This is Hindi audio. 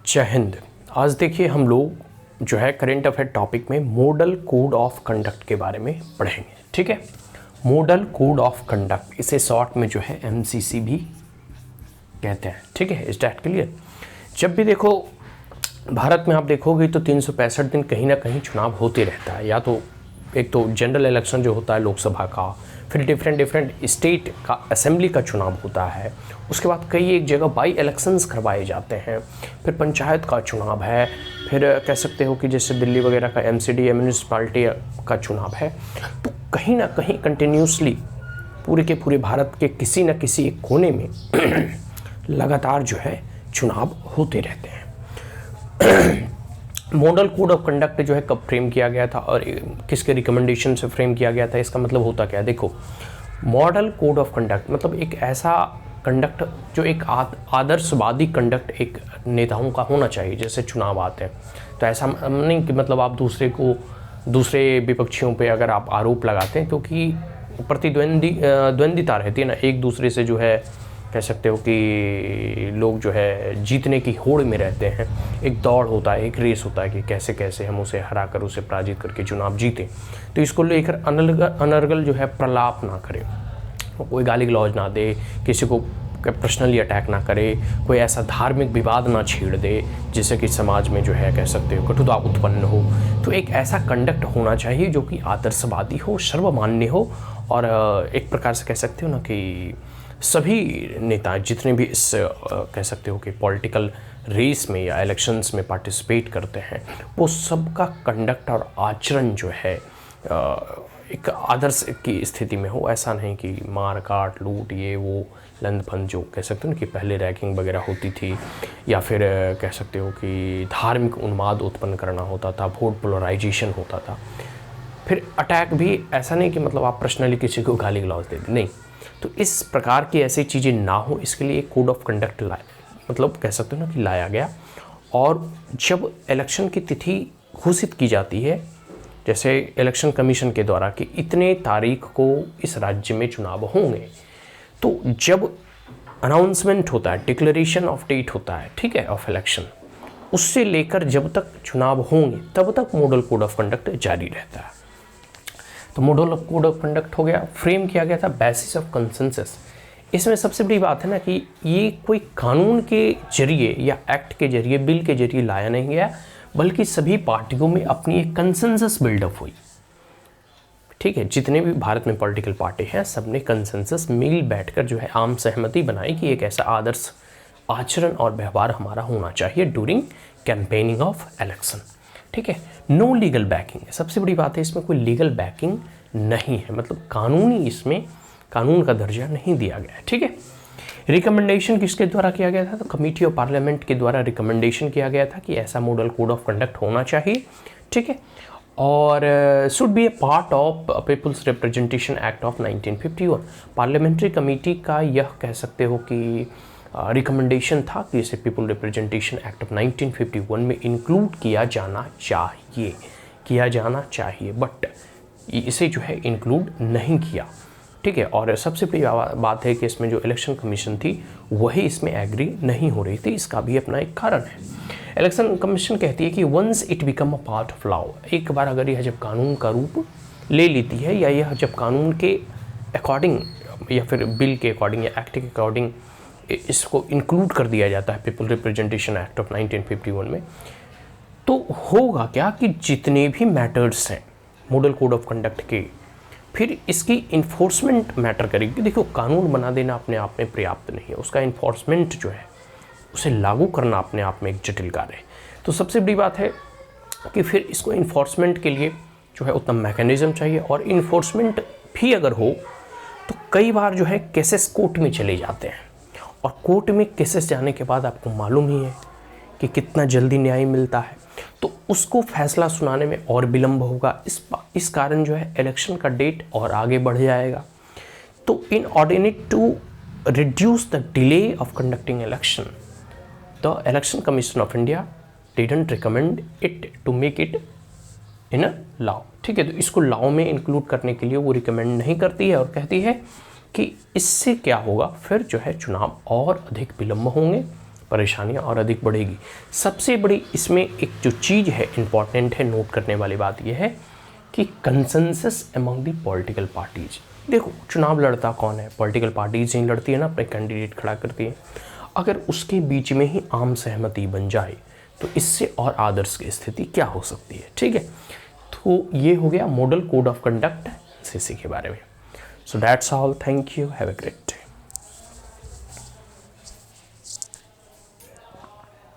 जय हिंद। आज देखिए हम लोग जो है करेंट अफेयर टॉपिक में मॉडल कोड ऑफ कंडक्ट के बारे में पढ़ेंगे। ठीक है, मॉडल कोड ऑफ कंडक्ट, इसे शॉर्ट में जो है MCC भी कहते हैं। ठीक है, इज दैट क्लियर? जब भी देखो भारत में आप देखोगे तो 365 दिन कहीं ना कहीं चुनाव होते रहता है। या तो एक तो जनरल इलेक्शन जो होता है लोकसभा का, फिर डिफरेंट स्टेट का असेंबली का चुनाव होता है, उसके बाद कई एक जगह बाई इलेक्शंस करवाए जाते हैं, फिर पंचायत का चुनाव है, फिर कह सकते हो कि जैसे दिल्ली वगैरह का MCD म्यूनिसिपालिटी का चुनाव है। तो कहीं ना कहीं कंटिन्यूसली पूरे के पूरे भारत के किसी न किसी एक कोने में लगातार जो है चुनाव होते रहते हैं। मॉडल कोड ऑफ कंडक्ट जो है कब फ्रेम किया गया था और किसके रिकमेंडेशन से फ्रेम किया गया था, इसका मतलब होता क्या है? देखो, मॉडल कोड ऑफ कंडक्ट मतलब एक ऐसा कंडक्ट जो एक आदर्शवादी कंडक्ट एक नेताओं का होना चाहिए। जैसे चुनाव आते हैं तो ऐसा नहीं कि मतलब आप दूसरे विपक्षियों पे अगर आप आरोप लगाते हैं, क्योंकि द्वंद्विता रहती है ना, एक दूसरे से जो है कह सकते हो कि लोग जो है जीतने की होड़ में रहते हैं। एक दौड़ होता है, एक रेस होता है कि कैसे कैसे हम उसे हरा कर उसे पराजित करके चुनाव जीतें। तो इसको लेकर अनर्गल जो है प्रलाप ना करे, कोई गाली गलौज ना दे, किसी को पर्सनली अटैक ना करे, कोई ऐसा धार्मिक विवाद ना छेड़ दे जिससे कि समाज में जो है कह सकते हो कटुता उत्पन्न हो। तो एक ऐसा कंडक्ट होना चाहिए जो कि आदर्शवादी हो, सर्वमान्य हो, और एक प्रकार से कह सकते हो ना कि सभी नेता जितने भी इस कह सकते हो कि पॉलिटिकल रेस में या इलेक्शंस में पार्टिसिपेट करते हैं, वो सबका कंडक्ट और आचरण जो है एक आदर्श की स्थिति में हो। ऐसा नहीं कि मार काट लूट ये वो लंदफंद जो कह सकते हो ना कि पहले रैगिंग वगैरह होती थी, या फिर कह सकते हो कि धार्मिक उन्माद उत्पन्न करना होता था, वोट पोलराइजेशन होता था। फिर अटैक भी ऐसा नहीं कि मतलब आप पर्सनली किसी को गाली गलौज दे दें, नहीं। तो इस प्रकार की ऐसी चीज़ें ना हो, इसके लिए एक कोड ऑफ कंडक्ट मतलब कह सकते हो ना कि लाया गया। और जब इलेक्शन की तिथि घोषित की जाती है, जैसे इलेक्शन कमीशन के द्वारा कि इतने तारीख को इस राज्य में चुनाव होंगे, तो जब अनाउंसमेंट होता है, डिक्लेरेशन ऑफ डेट होता है, ठीक है, ऑफ इलेक्शन, उससे लेकर जब तक चुनाव होंगे तब तक मॉडल कोड ऑफ कंडक्ट जारी रहता है। तो मॉडल कोड ऑफ कंडक्ट हो गया, फ्रेम किया गया था बेसिस ऑफ कंसेंसस। इसमें सबसे बड़ी बात है ना कि ये कोई कानून के जरिए या एक्ट के जरिए, बिल के जरिए लाया नहीं गया, बल्कि सभी पार्टियों में अपनी एक कंसेंसस बिल्डअप हुई। ठीक है, जितने भी भारत में पॉलिटिकल पार्टी हैं, सब ने कंसेंसस मिल बैठकर जो है आम सहमति बनाई कि एक ऐसा आदर्श आचरण और व्यवहार हमारा होना चाहिए ड्यूरिंग कैंपेनिंग ऑफ इलेक्शन। ठीक है, नो लीगल बैकिंग है, सबसे बड़ी बात है इसमें कोई लीगल बैकिंग नहीं है, मतलब कानूनी इसमें कानून का दर्जा नहीं दिया गया है। ठीक है, रिकमेंडेशन किसके द्वारा किया गया था? तो कमेटी ऑफ पार्लियामेंट के द्वारा रिकमेंडेशन किया गया था कि ऐसा मॉडल कोड ऑफ कंडक्ट होना चाहिए। ठीक है, और should be A part of peoples representation act of 1951। Parliamentary committee का यह कह सकते हो कि रिकमेंडेशन था कि इसे पीपल रिप्रेजेंटेशन एक्ट ऑफ 1951 में इंक्लूड किया जाना चाहिए, बट इसे जो है इंक्लूड नहीं किया। ठीक है, और सबसे बड़ी बात है कि इसमें जो इलेक्शन कमीशन थी वही इसमें एग्री नहीं हो रही थी। इसका भी अपना एक कारण है। इलेक्शन कमीशन कहती है कि once it become a part of law, एक बार अगर यह जब कानून का रूप ले लेती है, या यह जब कानून के अकॉर्डिंग या फिर बिल के अकॉर्डिंग या एक्ट के अकॉर्डिंग इसको इंक्लूड कर दिया जाता है पीपल रिप्रेजेंटेशन एक्ट ऑफ 1951 में, तो होगा क्या कि जितने भी मैटर्स हैं मॉडल कोड ऑफ कंडक्ट के, फिर इसकी इन्फोर्समेंट मैटर करेगी। देखो, कानून बना देना अपने आप में पर्याप्त नहीं है, उसका इन्फोर्समेंट जो है उसे लागू करना अपने आप में एक जटिल कार्य है। तो सबसे बड़ी बात है कि फिर इसको इन्फोर्समेंट के लिए जो है उतना मैकेनिज्म चाहिए, और इन्फोर्समेंट भी अगर हो तो कई बार जो है केसेस कोर्ट में चले जाते हैं, और कोर्ट में केसेस जाने के बाद आपको मालूम ही है कि कितना जल्दी न्याय मिलता है, तो उसको फैसला सुनाने में और विलंब होगा। इस कारण जो है इलेक्शन का डेट और आगे बढ़ जाएगा। तो in ordinary to reduce the delay of conducting election, the election commission of India didn't recommend it to make it in a law. ठीक है, तो इसको लॉ में इंक्लूड करने के लिए वो रिकमेंड नहीं करती है, और कहती है कि इससे क्या होगा, फिर जो है चुनाव और अधिक विलंब होंगे, परेशानियाँ और अधिक बढ़ेगी। सबसे बड़ी इसमें एक जो चीज़ है इम्पॉर्टेंट है, नोट करने वाली बात यह है कि consensus among the political parties. देखो चुनाव लड़ता कौन है, पॉलिटिकल पार्टीज ही लड़ती है ना, अपने कैंडिडेट खड़ा करती है। अगर उसके बीच में ही आम सहमति बन जाए तो इससे और आदर्श की स्थिति क्या हो सकती है। ठीक है, तो ये हो गया model code of conduct NCC के बारे में। So that's all, thank you, have a great